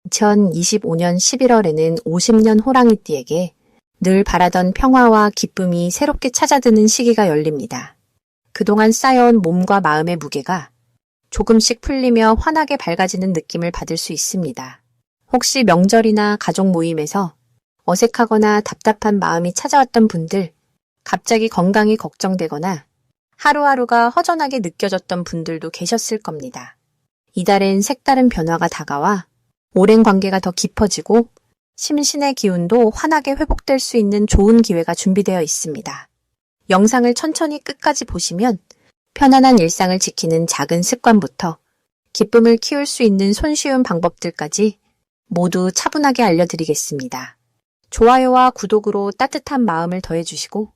2025년 11월에는 50년 호랑이띠에게 늘 바라던 평화와 기쁨이 새롭게 찾아드는 시기가 열립니다. 그동안 쌓여온 몸과 마음의 무게가 조금씩 풀리며 환하게 밝아지는 느낌을 받을 수 있습니다. 혹시 명절이나 가족 모임에서 어색하거나 답답한 마음이 찾아왔던 분들, 갑자기 건강이 걱정되거나 하루하루가 허전하게 느껴졌던 분들도 계셨을 겁니다. 이달엔 색다른 변화가 다가와 오랜 관계가 더 깊어지고 심신의 기운도 환하게 회복될 수 있는 좋은 기회가 준비되어 있습니다. 영상을 천천히 끝까지 보시면 편안한 일상을 지키는 작은 습관부터 기쁨을 키울 수 있는 손쉬운 방법들까지 모두 차분하게 알려드리겠습니다. 좋아요와 구독으로 따뜻한 마음을 더해주시고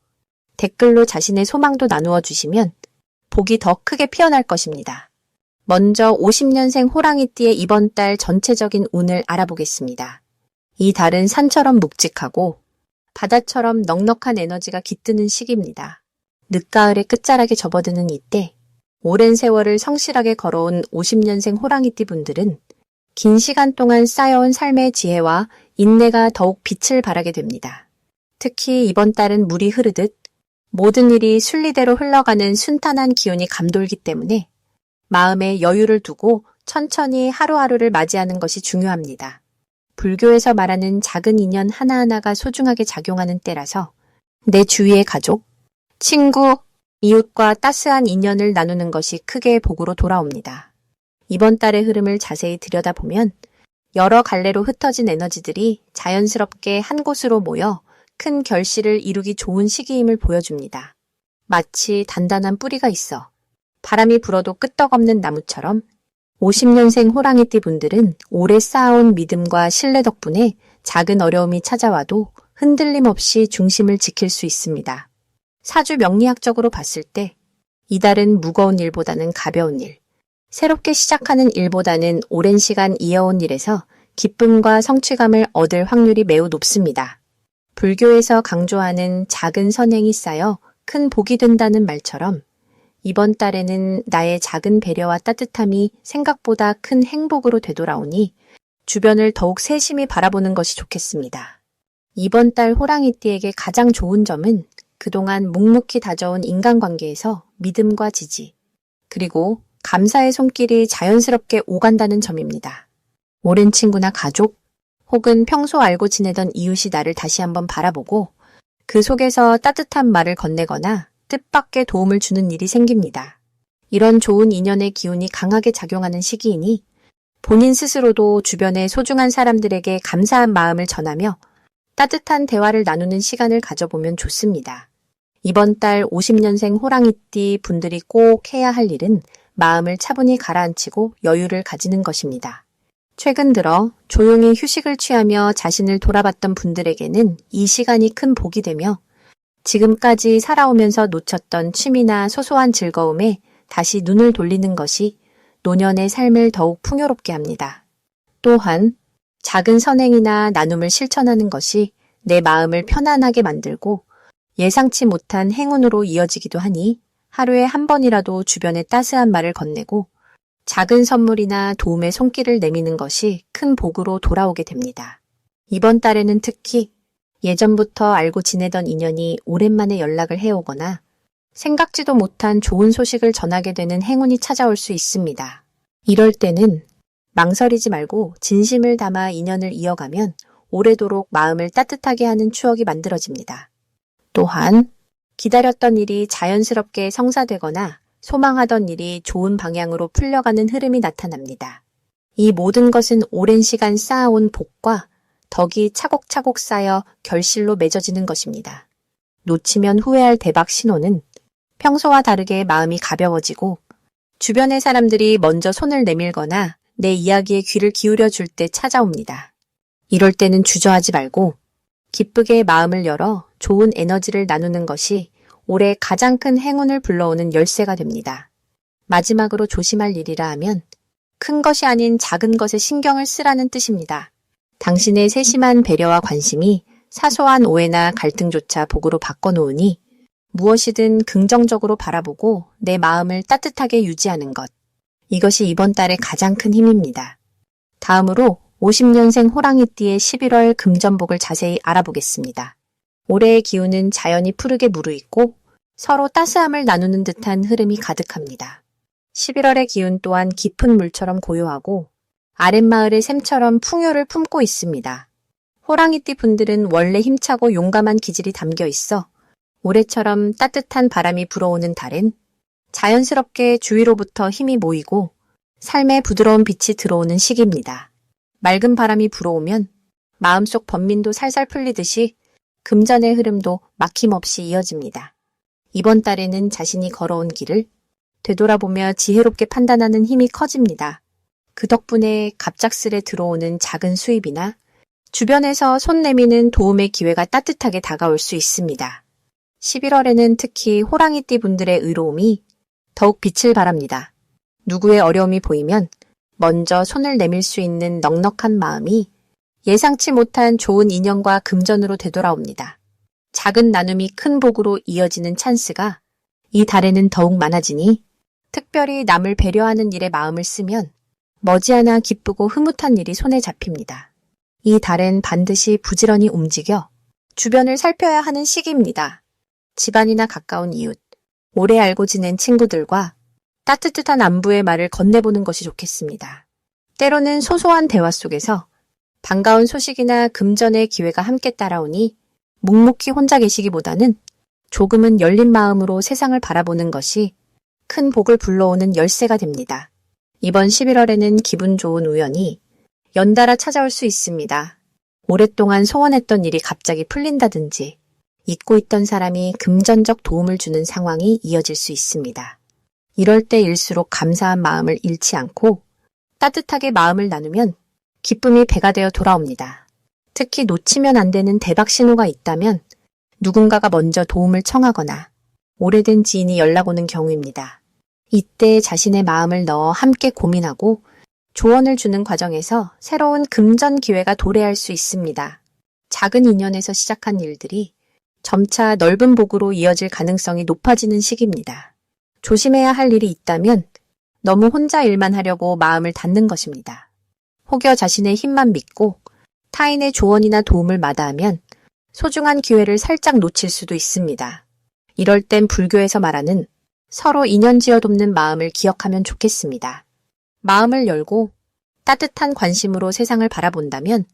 댓글로 자신의 소망도 나누어 주시면 복이 더 크게 피어날 것입니다. 먼저 50년생 호랑이띠의 이번 달 전체적인 운을 알아보겠습니다. 이 달은 산처럼 묵직하고 바다처럼 넉넉한 에너지가 깃드는 시기입니다. 늦가을의 끝자락에 접어드는 이때 오랜 세월을 성실하게 걸어온 50년생 호랑이띠 분들은 긴 시간 동안 쌓여온 삶의 지혜와 인내가 더욱 빛을 발하게 됩니다. 특히 이번 달은 물이 흐르듯 모든 일이 순리대로 흘러가는 순탄한 기운이 감돌기 때문에 마음에 여유를 두고 천천히 하루하루를 맞이하는 것이 중요합니다. 불교에서 말하는 작은 인연 하나하나가 소중하게 작용하는 때라서 내 주위의 가족, 친구, 이웃과 따스한 인연을 나누는 것이 크게 복으로 돌아옵니다. 이번 달의 흐름을 자세히 들여다보면 여러 갈래로 흩어진 에너지들이 자연스럽게 한 곳으로 모여 큰 결실을 이루기 좋은 시기임을 보여줍니다. 마치 단단한 뿌리가 있어 바람이 불어도 끄떡없는 나무처럼 50년생 호랑이띠 분들은 오래 쌓아온 믿음과 신뢰 덕분에 작은 어려움이 찾아와도 흔들림 없이 중심을 지킬 수 있습니다. 사주 명리학적으로 봤을 때 이달은 무거운 일보다는 가벼운 일, 새롭게 시작하는 일보다는 오랜 시간 이어온 일에서 기쁨과 성취감을 얻을 확률이 매우 높습니다. 불교에서 강조하는 작은 선행이 쌓여 큰 복이 된다는 말처럼 이번 달에는 나의 작은 배려와 따뜻함이 생각보다 큰 행복으로 되돌아오니 주변을 더욱 세심히 바라보는 것이 좋겠습니다. 이번 달 호랑이띠에게 가장 좋은 점은 그동안 묵묵히 다져온 인간관계에서 믿음과 지지, 그리고 감사의 손길이 자연스럽게 오간다는 점입니다. 오랜 친구나 가족, 혹은 평소 알고 지내던 이웃이 나를 다시 한번 바라보고 그 속에서 따뜻한 말을 건네거나 뜻밖의 도움을 주는 일이 생깁니다. 이런 좋은 인연의 기운이 강하게 작용하는 시기이니 본인 스스로도 주변의 소중한 사람들에게 감사한 마음을 전하며 따뜻한 대화를 나누는 시간을 가져보면 좋습니다. 이번 달 50년생 호랑이띠 분들이 꼭 해야 할 일은 마음을 차분히 가라앉히고 여유를 가지는 것입니다. 최근 들어 조용히 휴식을 취하며 자신을 돌아봤던 분들에게는 이 시간이 큰 복이 되며 지금까지 살아오면서 놓쳤던 취미나 소소한 즐거움에 다시 눈을 돌리는 것이 노년의 삶을 더욱 풍요롭게 합니다. 또한 작은 선행이나 나눔을 실천하는 것이 내 마음을 편안하게 만들고 예상치 못한 행운으로 이어지기도 하니 하루에 한 번이라도 주변에 따스한 말을 건네고 작은 선물이나 도움의 손길을 내미는 것이 큰 복으로 돌아오게 됩니다. 이번 달에는 특히 예전부터 알고 지내던 인연이 오랜만에 연락을 해오거나 생각지도 못한 좋은 소식을 전하게 되는 행운이 찾아올 수 있습니다. 이럴 때는 망설이지 말고 진심을 담아 인연을 이어가면 오래도록 마음을 따뜻하게 하는 추억이 만들어집니다. 또한 기다렸던 일이 자연스럽게 성사되거나 소망하던 일이 좋은 방향으로 풀려가는 흐름이 나타납니다. 이 모든 것은 오랜 시간 쌓아온 복과 덕이 차곡차곡 쌓여 결실로 맺어지는 것입니다. 놓치면 후회할 대박 신호는 평소와 다르게 마음이 가벼워지고 주변의 사람들이 먼저 손을 내밀거나 내 이야기에 귀를 기울여 줄 때 찾아옵니다. 이럴 때는 주저하지 말고 기쁘게 마음을 열어 좋은 에너지를 나누는 것이 올해 가장 큰 행운을 불러오는 열쇠가 됩니다. 마지막으로 조심할 일이라 하면 큰 것이 아닌 작은 것에 신경을 쓰라는 뜻입니다. 당신의 세심한 배려와 관심이 사소한 오해나 갈등조차 복으로 바꿔놓으니 무엇이든 긍정적으로 바라보고 내 마음을 따뜻하게 유지하는 것. 이것이 이번 달의 가장 큰 힘입니다. 다음으로 50년생 호랑이띠의 11월 금전복을 자세히 알아보겠습니다. 올해의 기운은 자연이 푸르게 무르익고 서로 따스함을 나누는 듯한 흐름이 가득합니다. 11월의 기운 또한 깊은 물처럼 고요하고 아랫마을의 샘처럼 풍요를 품고 있습니다. 호랑이띠 분들은 원래 힘차고 용감한 기질이 담겨 있어 올해처럼 따뜻한 바람이 불어오는 달엔 자연스럽게 주위로부터 힘이 모이고 삶에 부드러운 빛이 들어오는 시기입니다. 맑은 바람이 불어오면 마음속 번민도 살살 풀리듯이 금전의 흐름도 막힘없이 이어집니다. 이번 달에는 자신이 걸어온 길을 되돌아보며 지혜롭게 판단하는 힘이 커집니다. 그 덕분에 갑작스레 들어오는 작은 수입이나 주변에서 손 내미는 도움의 기회가 따뜻하게 다가올 수 있습니다. 11월에는 특히 호랑이띠 분들의 의로움이 더욱 빛을 발합니다. 누구의 어려움이 보이면 먼저 손을 내밀 수 있는 넉넉한 마음이 예상치 못한 좋은 인연과 금전으로 되돌아옵니다. 작은 나눔이 큰 복으로 이어지는 찬스가 이 달에는 더욱 많아지니 특별히 남을 배려하는 일에 마음을 쓰면 머지않아 기쁘고 흐뭇한 일이 손에 잡힙니다. 이 달엔 반드시 부지런히 움직여 주변을 살펴야 하는 시기입니다. 집안이나 가까운 이웃, 오래 알고 지낸 친구들과 따뜻한 안부의 말을 건네보는 것이 좋겠습니다. 때로는 소소한 대화 속에서 반가운 소식이나 금전의 기회가 함께 따라오니 묵묵히 혼자 계시기보다는 조금은 열린 마음으로 세상을 바라보는 것이 큰 복을 불러오는 열쇠가 됩니다. 이번 11월에는 기분 좋은 우연이 연달아 찾아올 수 있습니다. 오랫동안 소원했던 일이 갑자기 풀린다든지 잊고 있던 사람이 금전적 도움을 주는 상황이 이어질 수 있습니다. 이럴 때일수록 감사한 마음을 잃지 않고 따뜻하게 마음을 나누면 기쁨이 배가 되어 돌아옵니다. 특히 놓치면 안 되는 대박 신호가 있다면 누군가가 먼저 도움을 청하거나 오래된 지인이 연락 오는 경우입니다. 이때 자신의 마음을 넣어 함께 고민하고 조언을 주는 과정에서 새로운 금전 기회가 도래할 수 있습니다. 작은 인연에서 시작한 일들이 점차 넓은 복으로 이어질 가능성이 높아지는 시기입니다. 조심해야 할 일이 있다면 너무 혼자 일만 하려고 마음을 닫는 것입니다. 혹여 자신의 힘만 믿고 타인의 조언이나 도움을 마다하면 소중한 기회를 살짝 놓칠 수도 있습니다. 이럴 땐 불교에서 말하는 서로 인연지어 돕는 마음을 기억하면 좋겠습니다. 마음을 열고 따뜻한 관심으로 세상을 바라본다면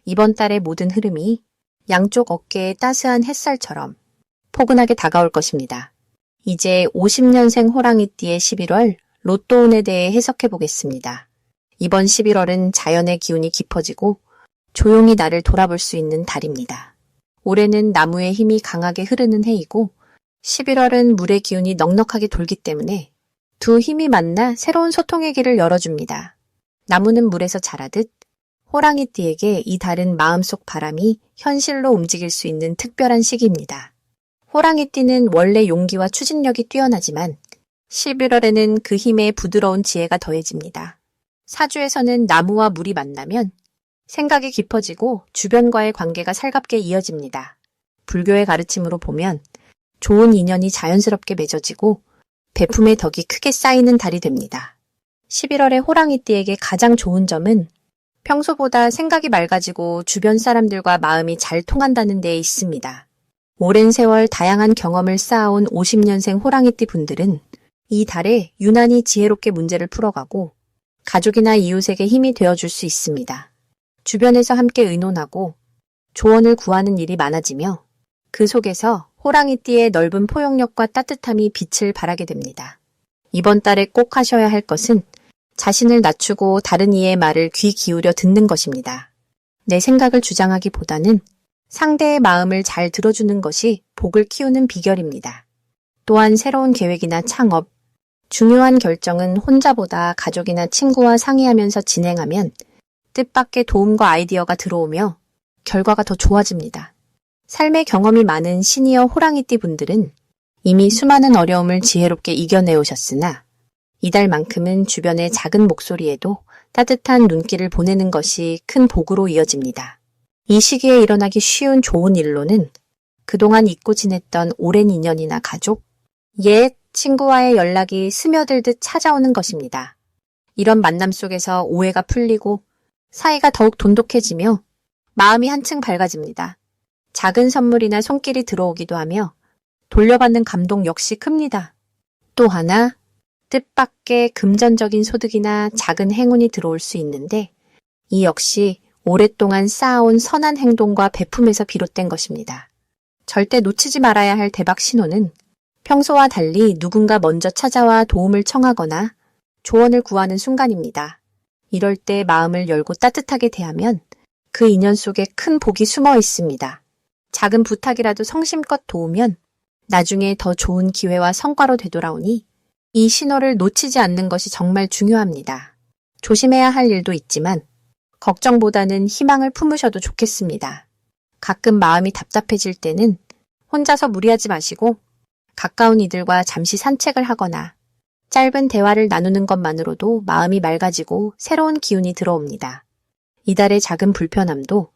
이번 달의 모든 흐름이 양쪽 어깨에 따스한 햇살처럼 포근하게 다가올 것입니다. 이제 50년생 호랑이띠의 11월 로또운에 대해 해석해 보겠습니다. 이번 11월은 자연의 기운이 깊어지고 조용히 나를 돌아볼 수 있는 달입니다. 올해는 나무의 힘이 강하게 흐르는 해이고 11월은 물의 기운이 넉넉하게 돌기 때문에 두 힘이 만나 새로운 소통의 길을 열어줍니다. 나무는 물에서 자라듯 호랑이띠에게 이 달은 마음속 바람이 현실로 움직일 수 있는 특별한 시기입니다. 호랑이띠는 원래 용기와 추진력이 뛰어나지만 11월에는 그 힘에 부드러운 지혜가 더해집니다. 사주에서는 나무와 물이 만나면 생각이 깊어지고 주변과의 관계가 살갑게 이어집니다. 불교의 가르침으로 보면 좋은 인연이 자연스럽게 맺어지고 베품의 덕이 크게 쌓이는 달이 됩니다. 11월의 호랑이띠에게 가장 좋은 점은 평소보다 생각이 맑아지고 주변 사람들과 마음이 잘 통한다는 데에 있습니다. 오랜 세월 다양한 경험을 쌓아온 50년생 호랑이띠 분들은 이 달에 유난히 지혜롭게 문제를 풀어가고 가족이나 이웃에게 힘이 되어줄 수 있습니다. 주변에서 함께 의논하고 조언을 구하는 일이 많아지며 그 속에서 호랑이띠의 넓은 포용력과 따뜻함이 빛을 발하게 됩니다. 이번 달에 꼭 하셔야 할 것은 자신을 낮추고 다른 이의 말을 귀 기울여 듣는 것입니다. 내 생각을 주장하기보다는 상대의 마음을 잘 들어주는 것이 복을 키우는 비결입니다. 또한 새로운 계획이나 창업, 중요한 결정은 혼자보다 가족이나 친구와 상의하면서 진행하면 뜻밖의 도움과 아이디어가 들어오며 결과가 더 좋아집니다. 삶의 경험이 많은 시니어 호랑이띠 분들은 이미 수많은 어려움을 지혜롭게 이겨내 오셨으나 이달만큼은 주변의 작은 목소리에도 따뜻한 눈길을 보내는 것이 큰 복으로 이어집니다. 이 시기에 일어나기 쉬운 좋은 일로는 그동안 잊고 지냈던 오랜 인연이나 가족, 옛 친구와의 연락이 스며들듯 찾아오는 것입니다. 이런 만남 속에서 오해가 풀리고 사이가 더욱 돈독해지며 마음이 한층 밝아집니다. 작은 선물이나 손길이 들어오기도 하며 돌려받는 감동 역시 큽니다. 또 하나, 뜻밖의 금전적인 소득이나 작은 행운이 들어올 수 있는데 이 역시 오랫동안 쌓아온 선한 행동과 베품에서 비롯된 것입니다. 절대 놓치지 말아야 할 대박 신호는 평소와 달리 누군가 먼저 찾아와 도움을 청하거나 조언을 구하는 순간입니다. 이럴 때 마음을 열고 따뜻하게 대하면 그 인연 속에 큰 복이 숨어 있습니다. 작은 부탁이라도 성심껏 도우면 나중에 더 좋은 기회와 성과로 되돌아오니 이 신호를 놓치지 않는 것이 정말 중요합니다. 조심해야 할 일도 있지만 걱정보다는 희망을 품으셔도 좋겠습니다. 가끔 마음이 답답해질 때는 혼자서 무리하지 마시고 가까운 이들과 잠시 산책을 하거나 짧은 대화를 나누는 것만으로도 마음이 맑아지고 새로운 기운이 들어옵니다. 이달의 작은 불편함도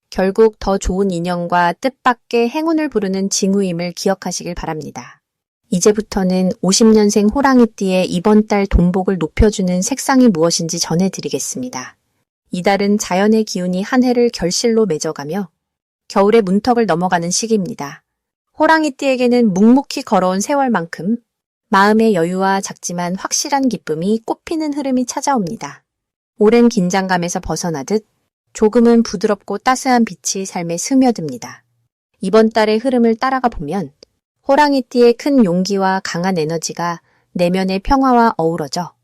결국 더 좋은 인연과 뜻밖의 행운을 부르는 징후임을 기억하시길 바랍니다. 이제부터는 50년생 호랑이띠의 이번 달 돈복을 높여주는 색상이 무엇인지 전해드리겠습니다. 이달은 자연의 기운이 한 해를 결실로 맺어가며 겨울의 문턱을 넘어가는 시기입니다. 호랑이띠에게는 묵묵히 걸어온 세월만큼 마음의 여유와 작지만 확실한 기쁨이 꽃피는 흐름이 찾아옵니다. 오랜 긴장감에서 벗어나듯 조금은 부드럽고 따스한 빛이 삶에 스며듭니다. 이번 달의 흐름을 따라가 보면 호랑이띠의 큰 용기와 강한 에너지가 내면의 평화와 어우러져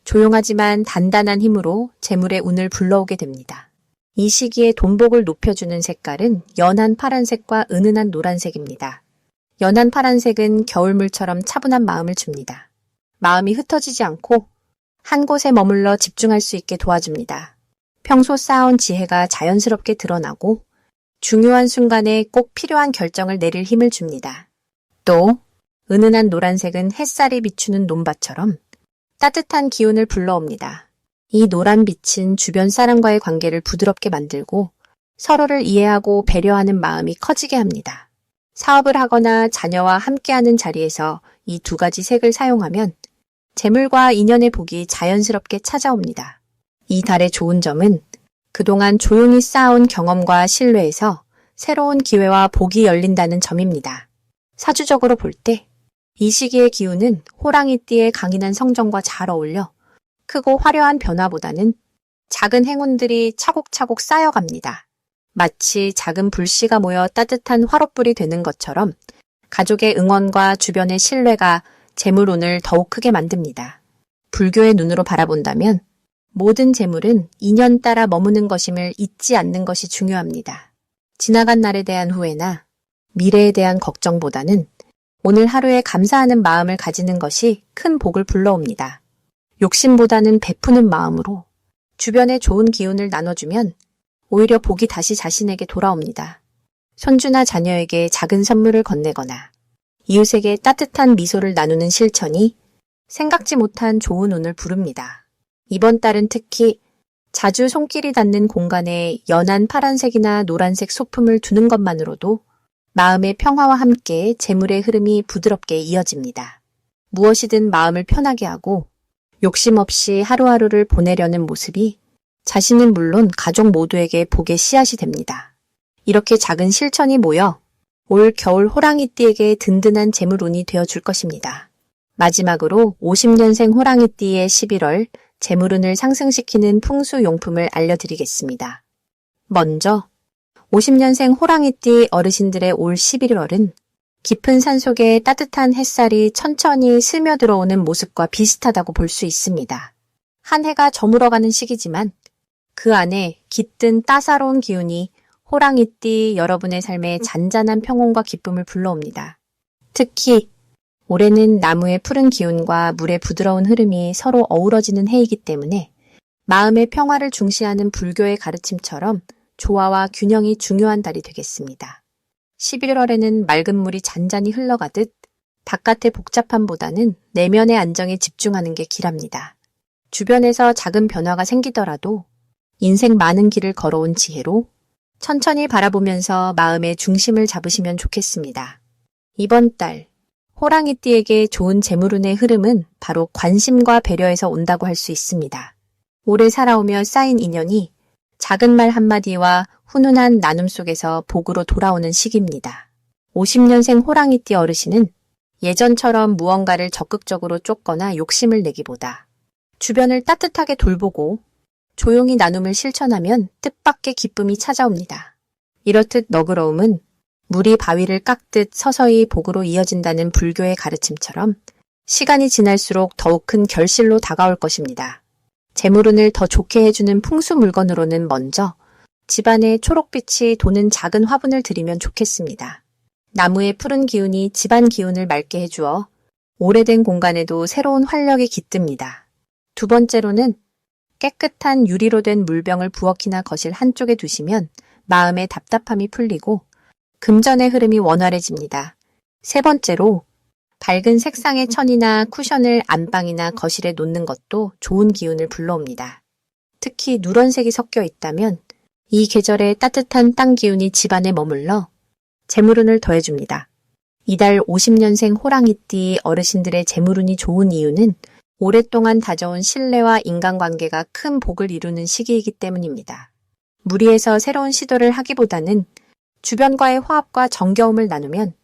조용하지만 단단한 힘으로 재물의 운을 불러오게 됩니다. 이 시기에 돈복을 높여주는 색깔은 연한 파란색과 은은한 노란색입니다. 연한 파란색은 겨울물처럼 차분한 마음을 줍니다. 마음이 흩어지지 않고 한 곳에 머물러 집중할 수 있게 도와줍니다. 평소 쌓아온 지혜가 자연스럽게 드러나고 중요한 순간에 꼭 필요한 결정을 내릴 힘을 줍니다. 또 은은한 노란색은 햇살이 비추는 논밭처럼 따뜻한 기운을 불러옵니다. 이 노란 빛은 주변 사람과의 관계를 부드럽게 만들고 서로를 이해하고 배려하는 마음이 커지게 합니다. 사업을 하거나 자녀와 함께하는 자리에서 이 두 가지 색을 사용하면 재물과 인연의 복이 자연스럽게 찾아옵니다. 이 달의 좋은 점은 그동안 조용히 쌓아온 경험과 신뢰에서 새로운 기회와 복이 열린다는 점입니다. 사주적으로 볼 때 이 시기의 기운은 호랑이띠의 강인한 성정과 잘 어울려 크고 화려한 변화보다는 작은 행운들이 차곡차곡 쌓여갑니다. 마치 작은 불씨가 모여 따뜻한 화롯불이 되는 것처럼 가족의 응원과 주변의 신뢰가 재물운을 더욱 크게 만듭니다. 불교의 눈으로 바라본다면 모든 재물은 인연 따라 머무는 것임을 잊지 않는 것이 중요합니다. 지나간 날에 대한 후회나 미래에 대한 걱정보다는 오늘 하루에 감사하는 마음을 가지는 것이 큰 복을 불러옵니다. 욕심보다는 베푸는 마음으로 주변에 좋은 기운을 나눠주면 오히려 복이 다시 자신에게 돌아옵니다. 손주나 자녀에게 작은 선물을 건네거나 이웃에게 따뜻한 미소를 나누는 실천이 생각지 못한 좋은 운을 부릅니다. 이번 달은 특히 자주 손길이 닿는 공간에 연한 파란색이나 노란색 소품을 두는 것만으로도 마음의 평화와 함께 재물의 흐름이 부드럽게 이어집니다. 무엇이든 마음을 편하게 하고 욕심 없이 하루하루를 보내려는 모습이 자신은 물론 가족 모두에게 복의 씨앗이 됩니다. 이렇게 작은 실천이 모여 올 겨울 호랑이띠에게 든든한 재물운이 되어줄 것입니다. 마지막으로 50년생 호랑이띠의 11월 재물운을 상승시키는 풍수용품을 알려드리겠습니다. 먼저 50년생 호랑이띠 어르신들의 올 11월은 깊은 산속에 따뜻한 햇살이 천천히 스며들어오는 모습과 비슷하다고 볼 수 있습니다. 한 해가 저물어가는 시기지만 그 안에 깃든 따사로운 기운이 호랑이띠 여러분의 삶에 잔잔한 평온과 기쁨을 불러옵니다. 특히 올해는 나무의 푸른 기운과 물의 부드러운 흐름이 서로 어우러지는 해이기 때문에 마음의 평화를 중시하는 불교의 가르침처럼 조화와 균형이 중요한 달이 되겠습니다. 11월에는 맑은 물이 잔잔히 흘러가듯 바깥의 복잡함보다는 내면의 안정에 집중하는 게 길합니다. 주변에서 작은 변화가 생기더라도 인생 많은 길을 걸어온 지혜로 천천히 바라보면서 마음의 중심을 잡으시면 좋겠습니다. 이번 달 호랑이띠에게 좋은 재물운의 흐름은 바로 관심과 배려에서 온다고 할 수 있습니다. 오래 살아오며 쌓인 인연이 작은 말 한마디와 훈훈한 나눔 속에서 복으로 돌아오는 시기입니다. 50년생 호랑이띠 어르신은 예전처럼 무언가를 적극적으로 쫓거나 욕심을 내기보다 주변을 따뜻하게 돌보고 조용히 나눔을 실천하면 뜻밖의 기쁨이 찾아옵니다. 이렇듯 너그러움은 물이 바위를 깎듯 서서히 복으로 이어진다는 불교의 가르침처럼 시간이 지날수록 더욱 큰 결실로 다가올 것입니다. 재물운을 더 좋게 해주는 풍수 물건으로는 먼저 집안에 초록빛이 도는 작은 화분을 드리면 좋겠습니다. 나무의 푸른 기운이 집안 기운을 맑게 해주어 오래된 공간에도 새로운 활력이 깃듭니다. 두 번째로는 깨끗한 유리로 된 물병을 부엌이나 거실 한쪽에 두시면 마음의 답답함이 풀리고 금전의 흐름이 원활해집니다. 세 번째로 밝은 색상의 천이나 쿠션을 안방이나 거실에 놓는 것도 좋은 기운을 불러옵니다. 특히 누런색이 섞여 있다면 이 계절의 따뜻한 땅 기운이 집안에 머물러 재물운을 더해줍니다. 이달 50년생 호랑이띠 어르신들의 재물운이 좋은 이유는 오랫동안 다져온 신뢰와 인간관계가 큰 복을 이루는 시기이기 때문입니다. 무리해서 새로운 시도를 하기보다는 주변과의 화합과 정겨움을 나누면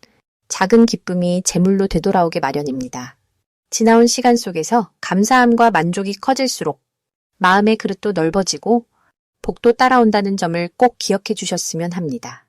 작은 기쁨이 재물로 되돌아오게 마련입니다. 지나온 시간 속에서 감사함과 만족이 커질수록 마음의 그릇도 넓어지고 복도 따라온다는 점을 꼭 기억해 주셨으면 합니다.